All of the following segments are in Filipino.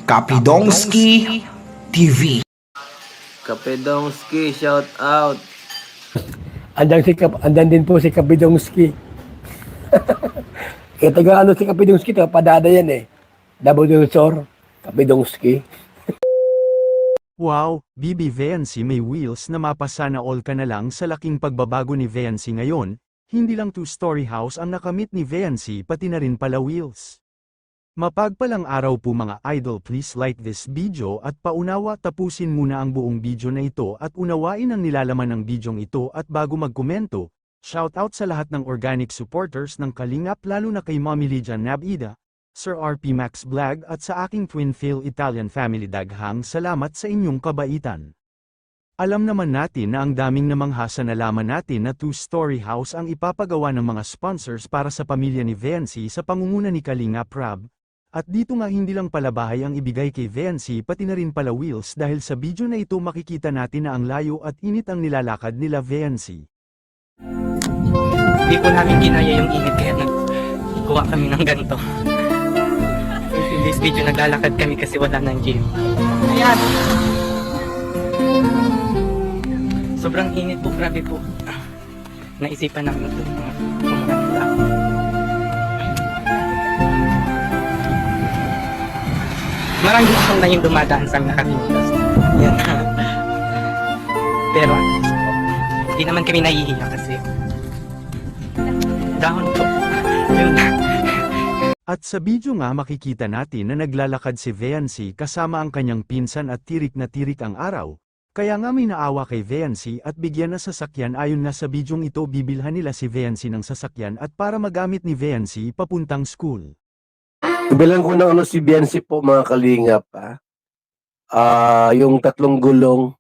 Kapidongski TV. Kapedongski, shout out. Andan din po si Kapidongski. Kaya taga ano si Kapidongski, padada yan eh. Double Sor, Kapidongski. Wow, BB Viancy may wheels na mapasana all ka na lang sa laking pagbabago ni Viancy ngayon, hindi lang two-story house ang nakamit ni Viancy pati na rin pala wheels. Mapagpalang araw po mga idol, please like this video at paunawa tapusin muna ang buong video na ito at unawain ang nilalaman ng bidyong ito at bago magkomento, shoutout sa lahat ng organic supporters ng Kalingap lalo na kay Mommy Lydia Nabida, Sir RP Max Vlog at sa aking twin Phil Italian family daghang salamat sa inyong kabaitan. Alam naman natin na ang daming namangha sa nalaman natin na two-story house ang ipapagawa ng mga sponsors para sa pamilya ni Viancy sa pangunguna ni Kalingap Rab. At dito nga hindi lang pala bahay ang ibigay kay Viancy pati na rin pala wheels dahil sa video na ito makikita natin na ang layo at init ang nilalakad nila Viancy. Hindi po namin ginaya yung init kaya nagkuha kami ng ganito. In this video naglalakad kami kasi wala ng gym. Ayan! Sobrang init po, grabe po. Naisipan namin ito. Maraming isang na yung dumadaan sa nakatinitas. Yan. Pero, hindi naman kami nahihiya kasi dahon po. Yun. At sa video nga makikita natin na naglalakad si Viancy kasama ang kanyang pinsan at tirik na tirik ang araw. Kaya nga may naawa kay Viancy at bigyan na sasakyan ayon nga sa bidyong ito bibilhan nila si Viancy ng sasakyan at para magamit ni Viancy papuntang school. Bilang ko na ano si Viancy po mga kalingap yung 3 gulong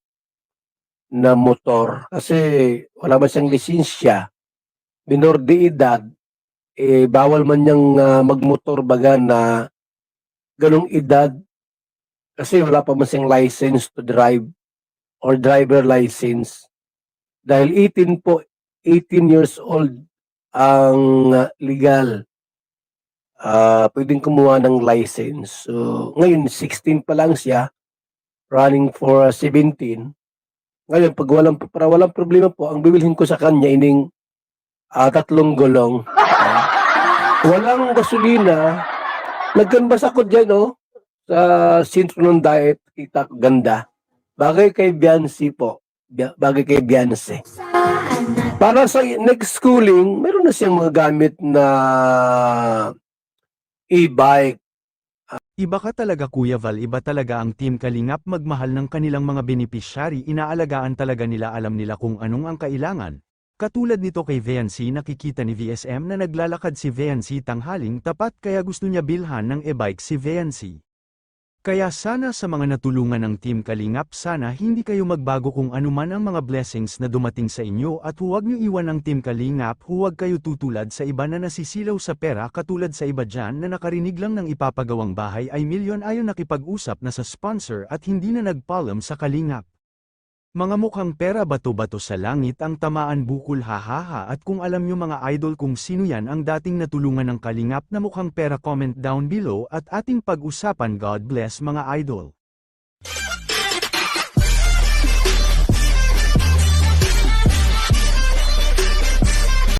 na motor kasi wala man siyang lisensya, minor de edad, bawal man niyang magmotor baga na ganong edad kasi wala pa man siyang license to drive or driver license. Dahil 18 years old ang legal. Pwedeng kumuha ng license. So, ngayon, 16 pa lang siya, running for 17. Ngayon, para walang problema po, ang bibilhin ko sa kanya ining 3 gulong. Walang gasolina. Nagkanbas ako dyan, sa sentro ng diet, kita ko ganda. Bagay kay Viancy po. Bagay kay Viancy. Para sa next schooling, meron na siyang mga gamit na e-bike. Iba ka talaga Kuya Val, iba talaga ang Team Kalingap magmahal ng kanilang mga beneficiary, inaalagaan talaga nila, alam nila kung anong ang kailangan. Katulad nito kay Viancy, nakikita ni VSM na naglalakad si Viancy tanghaling tapat kaya gusto niya bilhan ng e-bike si Viancy. Kaya sana sa mga natulungan ng Team Kalingap, sana hindi kayo magbago kung anuman ang mga blessings na dumating sa inyo at huwag niyo iwan ang Team Kalingap, huwag kayo tutulad sa iba na nasisilaw sa pera katulad sa iba dyan na nakarinig lang ng ipapagawang bahay ay milyon ayon nakipag-usap na sa sponsor at hindi na nagpaalam sa Kalingap. Mga mukhang pera bato-bato sa langit ang tamaan bukol, hahaha. At kung alam nyo mga idol kung sino yan ang dating natulungan ng Kalingap na mukhang pera, comment down below at ating pag-usapan. God bless mga idol.